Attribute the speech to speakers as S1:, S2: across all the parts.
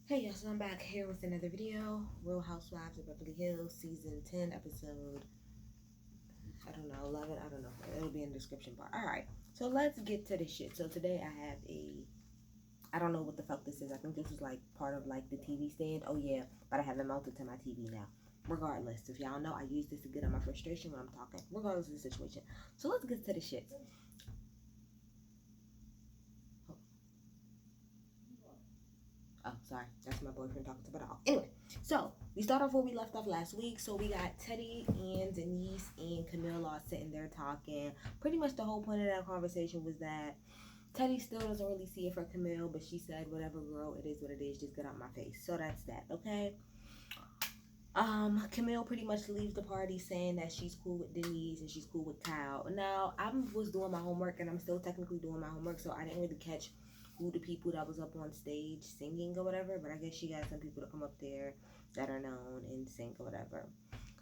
S1: Hey y'all, so I'm back here with another video. Real Housewives of Beverly Hills, season 10, episode, I don't know, 11, I don't know. It'll be in the description bar. Alright, so let's get to the shit. So today I have I don't know what the fuck this is. I think this was like part of like the TV stand. Oh yeah, but I have it mounted to my TV now. Regardless, if y'all know, I use this to get on my frustration when I'm talking. Regardless of the situation. So let's get to the shit. Oh, sorry. That's my boyfriend talking to my dog. Anyway, so we start off where we left off last week. So we got Teddy and Denise and Camille all sitting there talking. Pretty much the whole point of that conversation was that Teddy still doesn't really see it for Camille, but she said, whatever, girl, it is what it is. Just get out my face. So that's that, okay? Camille pretty much leaves the party saying that she's cool with Denise and she's cool with Kyle. Now, I was doing my homework and I'm still technically doing my homework, so I didn't really catch who the people that was up on stage singing or whatever, but I guess she got some people to come up there that are known and sing or whatever.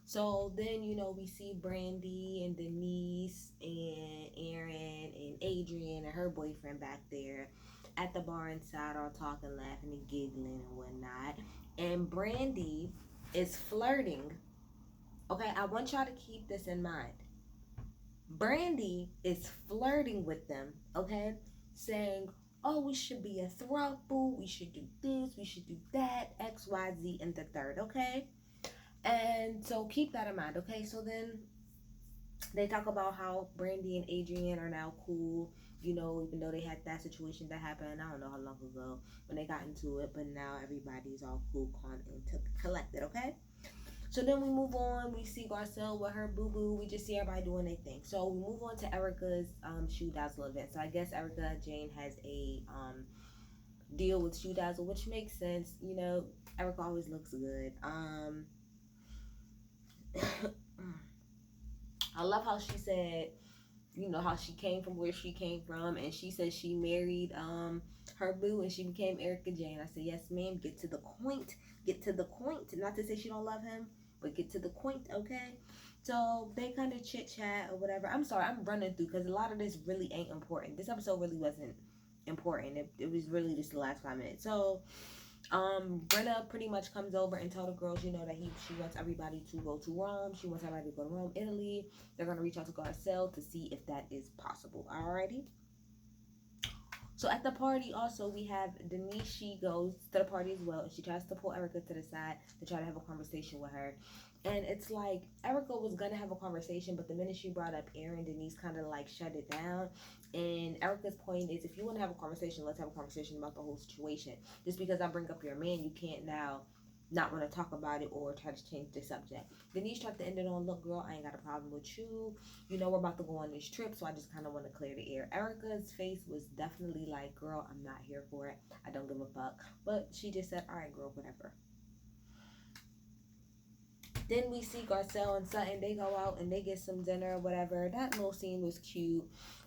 S1: So then, we see Brandi and Denise and Aaron and Adrian and her boyfriend back there at the bar inside, all talking, laughing, and giggling and whatnot. And Brandi is flirting. Okay, I want y'all to keep this in mind. Brandi is flirting with them, okay? Saying, oh, we should be a throuple, we should do this, we should do that, X, Y, Z, and the third, okay? And so keep that in mind, okay? So then they talk about how Brandi and Adrian are now cool, even though they had that situation that happened, I don't know how long ago when they got into it, but now everybody's all cool, calm, and collected, okay? So then we move on. We see Garcelle with her boo boo. We just see everybody doing their thing. So we move on to Erica's shoe dazzle event. So I guess Erica Jane has a deal with shoe dazzle, which makes sense. Erica always looks good. I love how she said, how she came from where she came from, and she said she married her boo and she became Erica Jane. I said, yes, ma'am, get to the point. Get to the point. Not to say she don't love him, but get to the point, okay? So they kind of chit chat or whatever. I'm sorry, I'm running through because a lot of this really ain't important. This episode really wasn't important. It was really just the last 5 minutes. So Brenna pretty much comes over and tell the girls, that she wants everybody to go to Rome. She wants everybody to go to Rome, Italy. They're gonna reach out to Garcelle to see if that is possible. Alrighty. So at the party also we have Denise. She goes to the party as well and she tries to pull Erica to the side to try to have a conversation with her. And it's like Erica was gonna have a conversation, but the minute she brought up Aaron, Denise kind of like shut it down. And Erica's point is, if you want to have a conversation, let's have a conversation about the whole situation. Just because I bring up your man, you can't now not want to talk about it or try to change the subject. Denise tried to end it on, look, girl, I ain't got a problem with you. We're about to go on this trip, so I just kind of want to clear the air. Erica's face was definitely like, girl, I'm not here for it. I don't give a fuck. But she just said, all right, girl, whatever. Then we see Garcelle and Sutton. They go out and they get some dinner or whatever. That little scene was cute.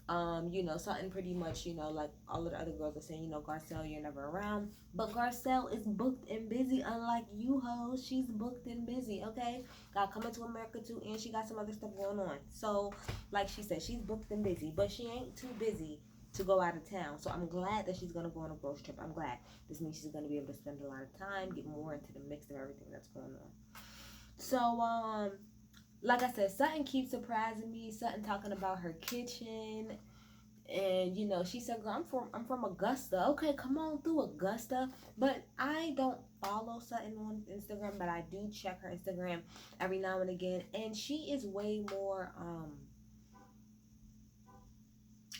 S1: Sutton pretty much, like all of the other girls are saying, Garcelle, you're never around. But Garcelle is booked and busy, unlike you hoes. She's booked and busy, okay? Got Coming to America too, and she got some other stuff going on. So, like she said, she's booked and busy, but she ain't too busy to go out of town. So I'm glad that she's gonna go on a girls trip. I'm glad. This means she's gonna be able to spend a lot of time, get more into the mix of everything that's going on. So, like I said, Sutton keeps surprising me. Sutton talking about her kitchen. And she said, girl, I'm from Augusta. Okay, come on through Augusta. But I don't follow Sutton on Instagram, but I do check her Instagram every now and again. And she is way more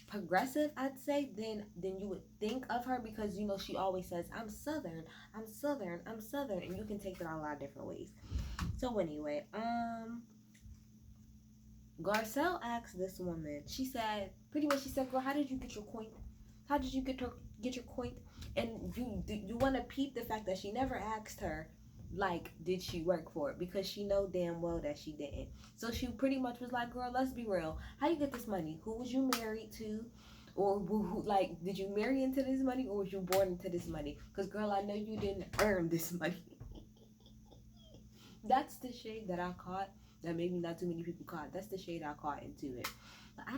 S1: progressive, I'd say, than you would think of her, because she always says, I'm southern, I'm southern, I'm southern, and you can take that a lot of different ways. So anyway, Garcelle asked this woman, she said, girl, how did you get your coin? How did you get your coin? And you want to peep the fact that she never asked her, like, did she work for it? Because she know damn well that she didn't. So she pretty much was like, girl, let's be real. How you get this money? Who was you married to? Or like, did you marry into this money, or was you born into this money? Because, girl, I know you didn't earn this money. That's the shade that I caught, that maybe not too many people caught. That's the shade I caught into it.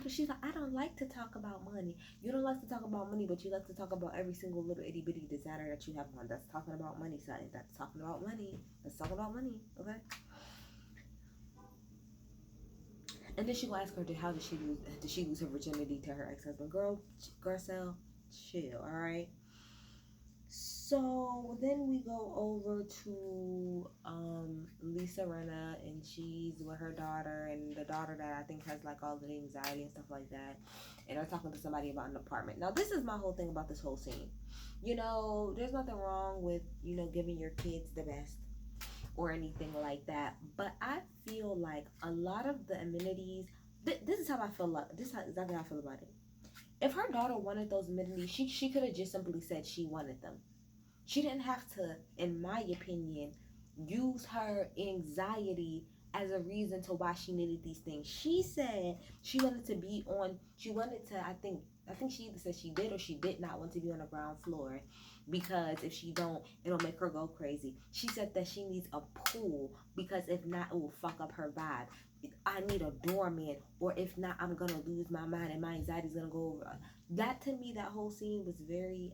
S1: She's like, I don't like to talk about money. You don't like to talk about money, but you like to talk about every single little itty bitty designer that you have on. That's talking about money, son. That's talking about money. Let's talk about money, okay? And then she gonna ask her, how did she lose? Did she lose her virginity to her ex husband? Girl, Garcelle, chill, all right. So then we go over to Lisa Renna, and she's with her daughter, and the daughter that I think has like all the anxiety and stuff like that. And they're talking to somebody about an apartment. Now, this is my whole thing about this whole scene. You know, there's nothing wrong with, you know, giving your kids the best or anything like that. But I feel like a lot of the amenities, this is how I feel like, this is exactly how I feel about it. If her daughter wanted those amenities, she could have just simply said she wanted them. She didn't have to, in my opinion, use her anxiety as a reason to why she needed these things. She said she wanted to be on, she wanted to, I think she either said she did or she did not want to be on the ground floor because if she don't, it'll make her go crazy. She said that she needs a pool because if not, it will fuck up her vibe. I need a doorman, or if not, I'm gonna lose my mind and my anxiety's gonna go over. That to me, that whole scene was very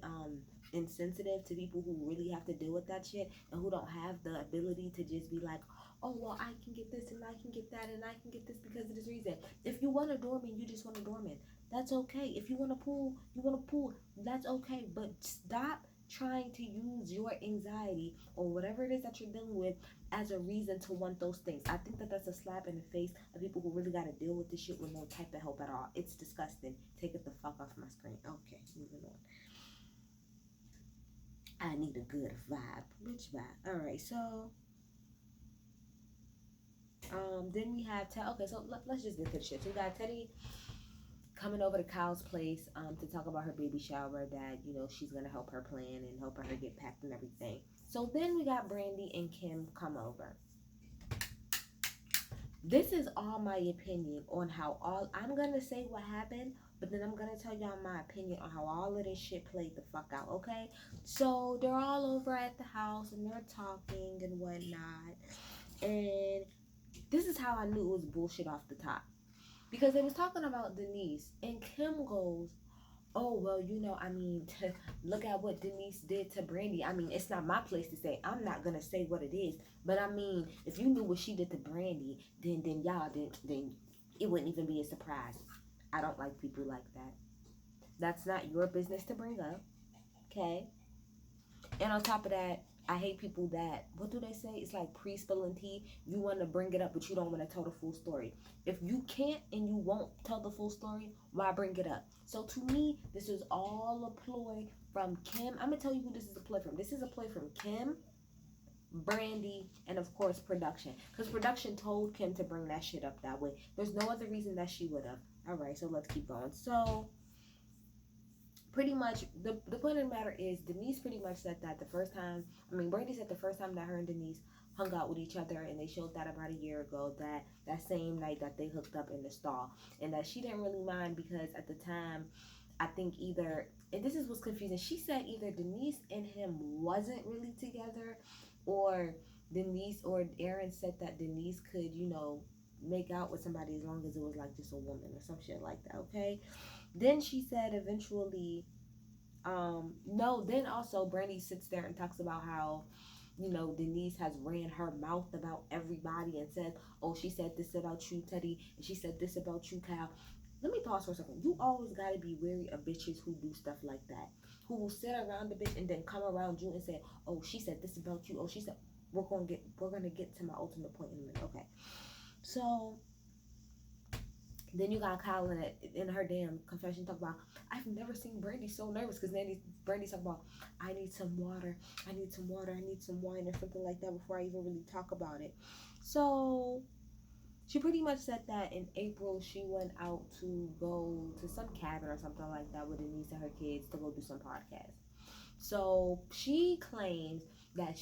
S1: insensitive to people who really have to deal with that shit and who don't have the ability to just be like, oh well, I can get this and I can get that and I can get this because of this reason. If you want a doorman, you just want a doorman. That's okay. If you want a pool, you want a pool. That's okay. But stop trying to use your anxiety or whatever it is that you're dealing with as a reason to want those things. I think that that's a slap in the face of people who really got to deal with this shit with no type of help at all. It's disgusting. Take it the fuck off my screen. Okay, moving on. I need a good vibe. Which vibe? All right, so then we have Teddy. Okay, so let's just get to the shit. So we got Teddy coming over to Kyle's place to talk about her baby shower, that, you know, she's gonna help her plan and help her get packed and everything. So then we got Brandi and Kim come over. This is all my opinion on how all, I'm gonna say what happened, but then I'm gonna tell y'all my opinion on how all of this shit played the fuck out, okay? So they're all over at the house and they're talking and whatnot, and this is how I knew it was bullshit off the top, because they was talking about Denise, and Kim goes, oh well, you know, I mean, look at what Denise did to Brandi. I mean, it's not my place to say. I'm not gonna say what it is, but I mean, if you knew what she did to Brandi, then y'all then it wouldn't even be a surprise. I don't like people like that. That's not your business to bring up, okay? And on top of that, I hate people that, what do they say? It's like pre-spilling tea. You want to bring it up, but you don't want to tell the full story. If you can't and you won't tell the full story, why bring it up? So to me, this is all a ploy from Kim. I'm going to tell you who this is a ploy from. This is a ploy from Kim, Brandi, and of course production. Because production told Kim to bring that shit up that way. There's no other reason that she would have. All right, so let's keep going. So pretty much the point of the matter is Denise pretty much said that the first time, I mean Brandi said the first time that her and Denise hung out with each other, and they showed that about a year ago, that same night that they hooked up in the stall, and that she didn't really mind because at the time I think either, and this is what's confusing, she said either Denise and him wasn't really together, or Denise or Aaron said that Denise could, you know, make out with somebody as long as it was like just a woman or some shit like that, okay? Then she said eventually, no, then also Brandi sits there and talks about how, you know, Denise has ran her mouth about everybody and says, oh, she said this about you, Teddy, and she said this about you, Kyle. Let me pause for a second. You always got to be wary of bitches who do stuff like that, who will sit around the bitch and then come around you and say, oh, she said this about you. Oh, she said, we're gonna get to my ultimate point in a minute. Okay, so then you got Kyle in her damn confession talk about, I've never seen Brandi so nervous, because Brandy's talking about, I need some water, I need some water, I need some wine or something like that before I even really talk about it. So she pretty much said that in April she went out to go to some cabin or something like that with Denise and her kids to go do some podcasts. So she claims that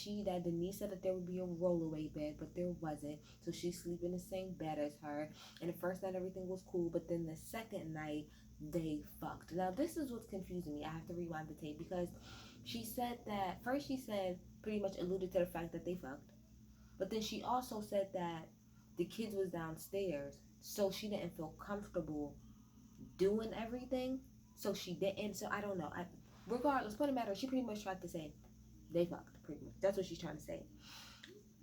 S1: Denise said that there would be a rollaway bed, but there wasn't. So she's sleeping in the same bed as her. And the first night everything was cool, but then the second night they fucked. Now this is what's confusing me. I have to rewind the tape, because she said that first she said pretty much alluded to the fact that they fucked, but then she also said that the kids was downstairs, so she didn't feel comfortable doing everything. So she didn't. So I don't know. Regardless, point of the matter, she pretty much tried to say they fucked. Pretty much, that's what she's trying to say.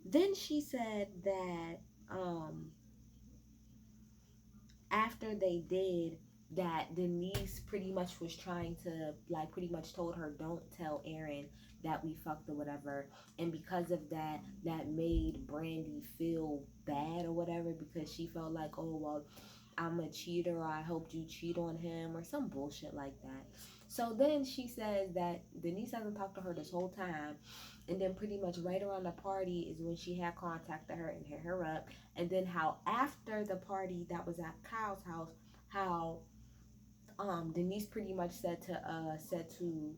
S1: Then she said that after they did that, Denise pretty much was trying to like pretty much told her don't tell Aaron that we fucked or whatever, and because of that, that made Brandi feel bad or whatever because she felt like, oh well, I'm a cheater, or I hoped you cheat on him, or some bullshit like that. So then she says that Denise hasn't talked to her this whole time, and then pretty much right around the party is when she had contacted her and hit her up, and then how after the party that was at Kyle's house, how Denise pretty much said to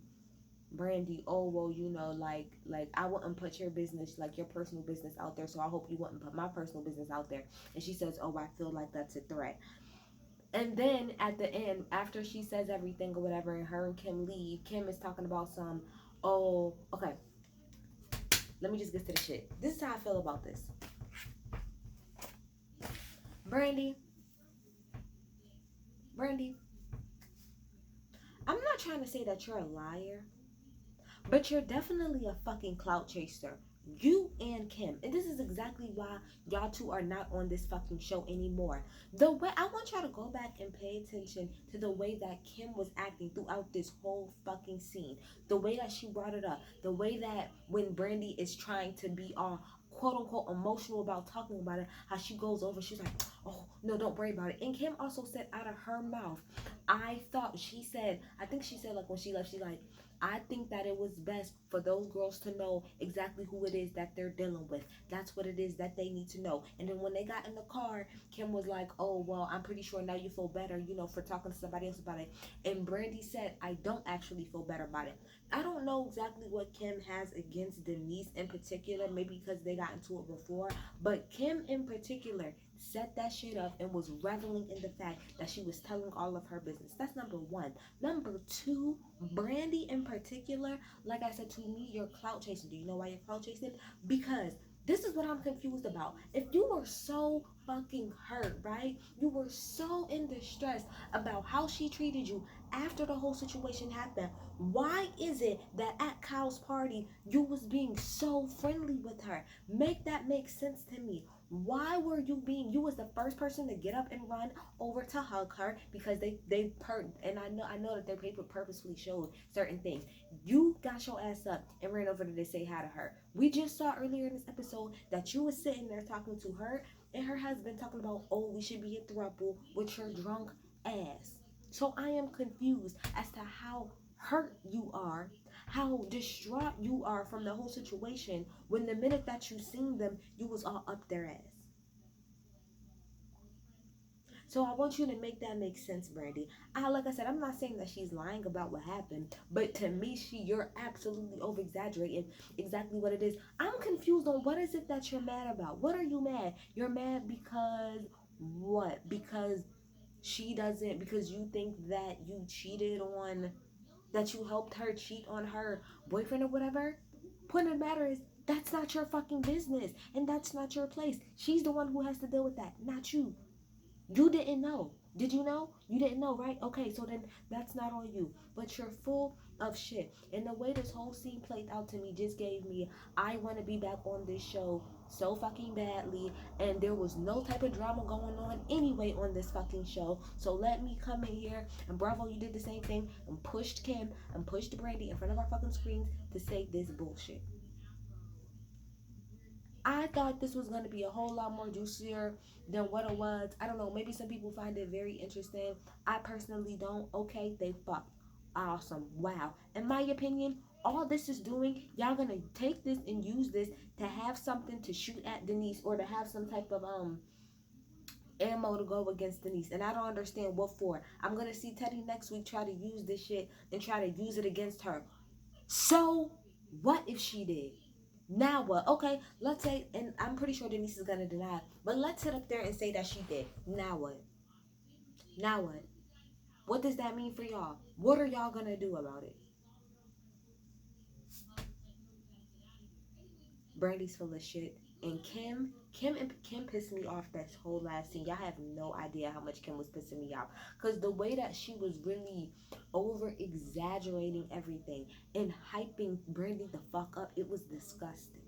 S1: Brandi, oh well, you know, like I wouldn't put your business, like your personal business out there, so I hope you wouldn't put my personal business out there. And she says, oh, I feel like that's a threat. And then at the end, after she says everything or whatever, and her and Kim leave, Kim is talking about some, oh, okay, let me just get to the shit. This is how I feel about this. Brandi, Brandi, I'm not trying to say that you're a liar, but you're definitely a fucking clout chaser. You and Kim. And this is exactly why y'all two are not on this fucking show anymore. The way I want y'all to go back and pay attention to the way that Kim was acting throughout this whole fucking scene. The way that she brought it up. The way that when Brandi is trying to be all quote unquote emotional about talking about it, how she goes over, she's like, oh no, don't worry about it. And Kim also said out of her mouth, I think she said like when she left, she's like, I think that it was best for those girls to know exactly who it is that they're dealing with. That's what it is that they need to know. And then when they got in the car, Kim was like, oh, well, I'm pretty sure now you feel better, you know, for talking to somebody else about it. And Brandi said, I don't actually feel better about it. I don't know exactly what Kim has against Denise in particular, maybe because they got into it before, but Kim in particular set that shit up and was reveling in the fact that she was telling all of her business. That's number one. Number two, Brandi in particular, like I said, to me, you're clout chasing. Do you know why you're clout chasing? Because this is what I'm confused about. If you were so fucking hurt, right? You were so in distress about how she treated you after the whole situation happened. Why is it that at Kyle's party you was being so friendly with her? Make that make sense to me. Why were you was the first person to get up and run over to hug her because and I know that their paper purposefully showed certain things. You got your ass up and ran over to say hi to her. We just saw earlier in this episode that you was sitting there talking to her and her husband talking about, oh, we should be a throuple with your drunk ass. So I am confused as to how hurt you are, how distraught you are from the whole situation when the minute that you seen them, you was all up their ass. So I want you to make that make sense, Brandi. Like I said, I'm not saying that she's lying about what happened, but to me, you're absolutely over exaggerating exactly what it is. I'm confused on what is it that you're mad about. What are you mad? You're mad because what? Because she doesn't, because you think that you cheated on, that you helped her cheat on her boyfriend or whatever. Point of the matter is, that's not your fucking business, and that's not your place. She's the one who has to deal with that, not you. You didn't know. Did you know? You didn't know, right? Okay, so then that's not on you. But you're full of shit. And the way this whole scene played out to me just gave me, I want to be back on this show so fucking badly. And there was no type of drama going on anyway on this fucking show. So let me come in here, and Bravo, you did the same thing and pushed Kim and pushed Brandi in front of our fucking screens to say this bullshit. I thought this was going to be a whole lot more juicier than what it was. I don't know. Maybe some people find it very interesting. I personally don't. Okay, they fucked. Awesome. Wow. In my opinion, all this is doing, y'all going to take this and use this to have something to shoot at Denise, or to have some type of ammo to go against Denise. And I don't understand what for. I'm going to see Teddy next week try to use this shit and try to use it against her. So, what if she did? Now what? Okay, let's say, and I'm pretty sure Denise is gonna deny it, but let's sit up there and say that she did. Now what? Now what? What does that mean for y'all? What are y'all gonna do about it? Brandy's full of shit. And Kim pissed me off that whole last scene. Y'all have no idea how much Kim was pissing me off. Cause the way that she was really over exaggerating everything and hyping Brandi the fuck up, it was disgusting.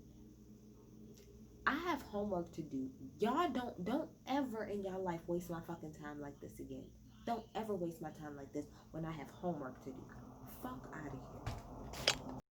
S1: I have homework to do. Y'all don't ever in y'all life waste my fucking time like this again. Don't ever waste my time like this when I have homework to do. Fuck out of here.